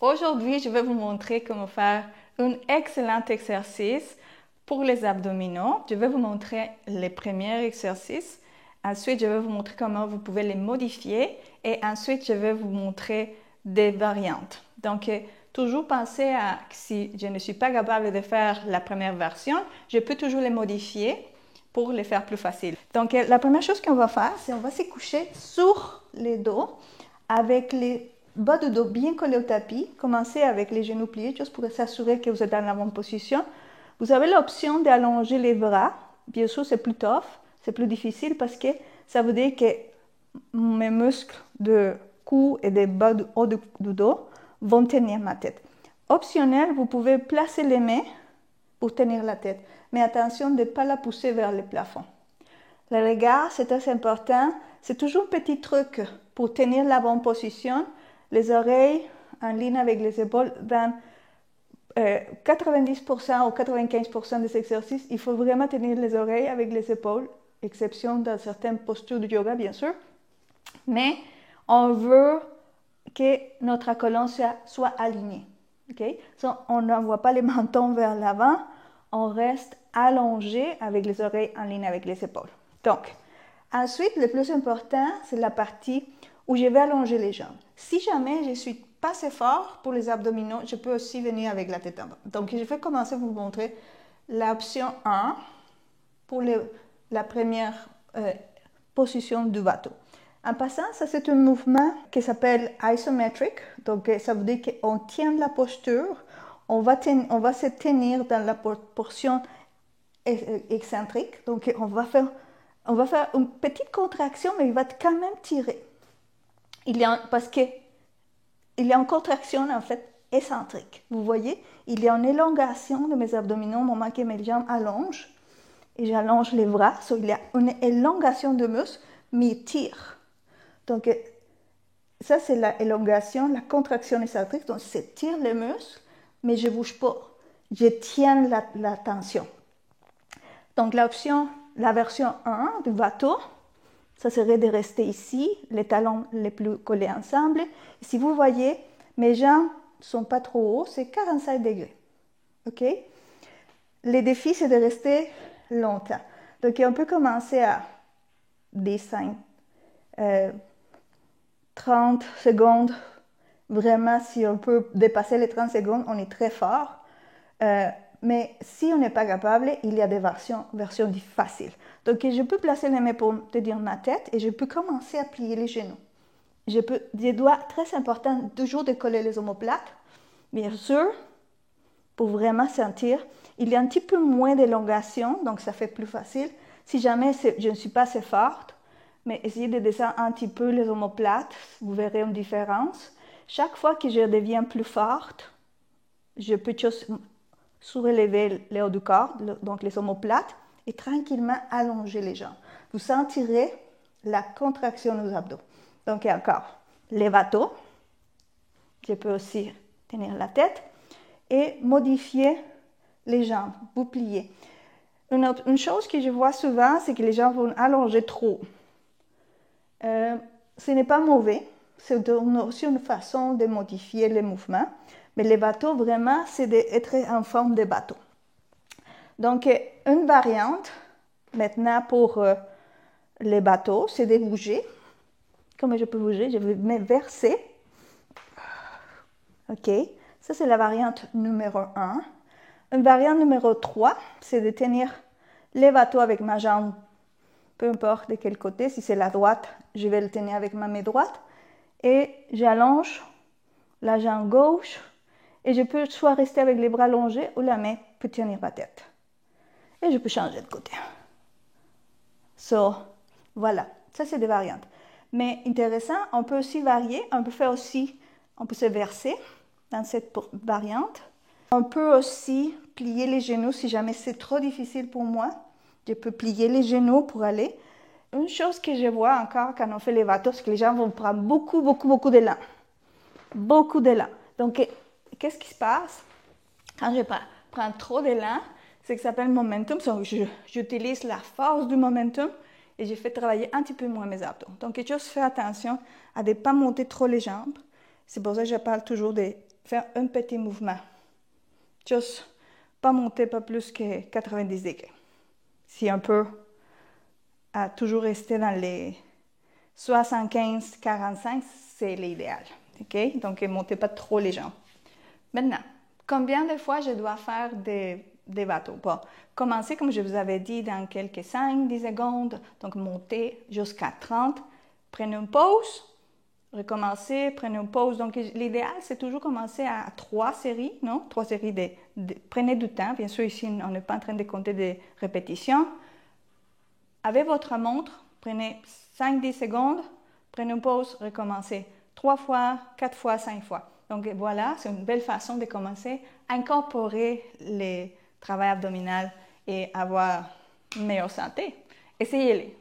Aujourd'hui, je vais vous montrer comment faire un excellent exercice pour les abdominaux. Je vais vous montrer les premiers exercices. Ensuite, je vais vous montrer comment vous pouvez les modifier. Et ensuite, je vais vous montrer des variantes. Donc, toujours penser à si je ne suis pas capable de faire la première version, je peux toujours les modifier pour les faire plus faciles. Donc, la première chose qu'on va faire, c'est on va se coucher sur les dos avec les bas de dos bien collés au tapis. Commencez avec les genoux pliés, juste pour s'assurer que vous êtes dans la bonne position. Vous avez l'option d'allonger les bras. Bien sûr, c'est plus tough, c'est plus difficile parce que ça veut dire que mes muscles de cou et des bas du haut du dos vont tenir ma tête. Optionnel, vous pouvez placer les mains pour tenir la tête, mais attention de ne pas la pousser vers le plafond. Le regard, c'est très important. C'est toujours un petit truc pour tenir la bonne position. Les oreilles en ligne avec les épaules. Dans 90% ou 95% des exercices, il faut vraiment tenir les oreilles avec les épaules, exception dans certaines postures de yoga, bien sûr. Mais on veut que notre colonne soit alignée. Okay? So, on n'envoie pas les mentons vers l'avant, on reste allongé avec les oreilles en ligne avec les épaules. Donc, ensuite, le plus important, c'est la partie où je vais allonger les jambes. Si jamais je ne suis pas assez fort pour les abdominaux, je peux aussi venir avec la tête en bas. Donc, je vais commencer à vous montrer l'option 1 pour la première position du bateau. En passant, ça c'est un mouvement qui s'appelle isometric. Donc, ça veut dire qu'on tient la posture, on va se tenir dans la portion excentrique. Donc, on va faire une petite contraction, mais il va quand même tirer. Parce qu'il y a une contraction, en fait, excentrique. Vous voyez, il y a une élongation de mes abdominaux au moment que mes jambes allongent. Et j'allonge les bras. So, il y a une élongation de muscle, mais il tire. Donc, ça, c'est l'élongation, la contraction excentrique. Donc, je tire les muscles, mais je ne bouge pas. Je tiens la tension. Donc, la version 1 du bateau, ça serait de rester ici, les talons les plus collés ensemble. Et si vous voyez, mes jambes ne sont pas trop hauts, c'est 45 degrés. OK? Le défi, c'est de rester longtemps. Donc, on peut commencer à 30 secondes. Vraiment, si on peut dépasser les 30 secondes, on est très fort. Mais si on n'est pas capable, il y a des versions faciles. Donc, je peux placer les mains pour tenir ma tête et je peux commencer à plier les genoux. Je dois, très important, toujours décoller les omoplates. Bien sûr, pour vraiment sentir, il y a un petit peu moins d'élongation, donc ça fait plus facile. Si jamais je ne suis pas assez forte, mais essayez de descendre un petit peu les omoplates, vous verrez une différence. Chaque fois que je deviens plus forte, je peux juste soulever le haut du corps, donc les omoplates, et tranquillement allonger les jambes. Vous sentirez la contraction des abdos. Donc, encore, les bateaux. Je peux aussi tenir la tête et modifier les jambes, vous pliez. Une chose que je vois souvent, c'est que les gens vont allonger trop. Ce n'est pas mauvais, c'est aussi une façon de modifier les mouvements, mais les bateaux, vraiment, c'est d'être en forme de bateau. Donc, une variante, maintenant, pour les bateaux, c'est de bouger. Comment je peux bouger? Je vais me verser. OK. Ça, c'est la variante numéro 1. Une variante numéro 3, c'est de tenir les bateaux avec ma jambe, peu importe de quel côté. Si c'est la droite, je vais le tenir avec ma main droite. Et j'allonge la jambe gauche. Et je peux soit rester avec les bras allongés ou la main peut tenir ma tête. Et je peux changer de côté. So, voilà. Ça, c'est des variantes. Mais intéressant, on peut aussi varier. On peut se verser dans cette variante. On peut aussi plier les genoux si jamais c'est trop difficile pour moi. Je peux plier les genoux pour aller. Une chose que je vois encore quand on fait les bateaux, c'est que les gens vont prendre beaucoup d'élan. Beaucoup d'élan. Donc, qu'est-ce qui se passe quand je prends trop d'élan? C'est que ça s'appelle momentum. J'utilise la force du momentum et je fais travailler un petit peu moins mes abdos. Donc, juste fais attention à ne pas monter trop les jambes. C'est pour ça que je parle toujours de faire un petit mouvement. Juste pas monter pas plus que 90 degrés. Si un peu, à toujours rester dans les 75-45, c'est l'idéal. OK? Donc, ne montez pas trop les jambes. Maintenant, combien de fois je dois faire des bateaux? Bon, commencez, comme je vous avais dit, dans quelques 5-10 secondes. Donc, montez jusqu'à 30. Prenez une pause. Recommencez, prenez une pause. Donc, l'idéal, c'est toujours commencer à 3 séries, non? 3 séries prenez du temps. Bien sûr, ici, on n'est pas en train de compter des répétitions. Avec votre montre, prenez 5-10 secondes, prenez une pause, recommencez 3 fois, 4 fois, 5 fois. Donc voilà, c'est une belle façon de commencer à incorporer les travail abdominal et avoir une meilleure santé. Essayez-les.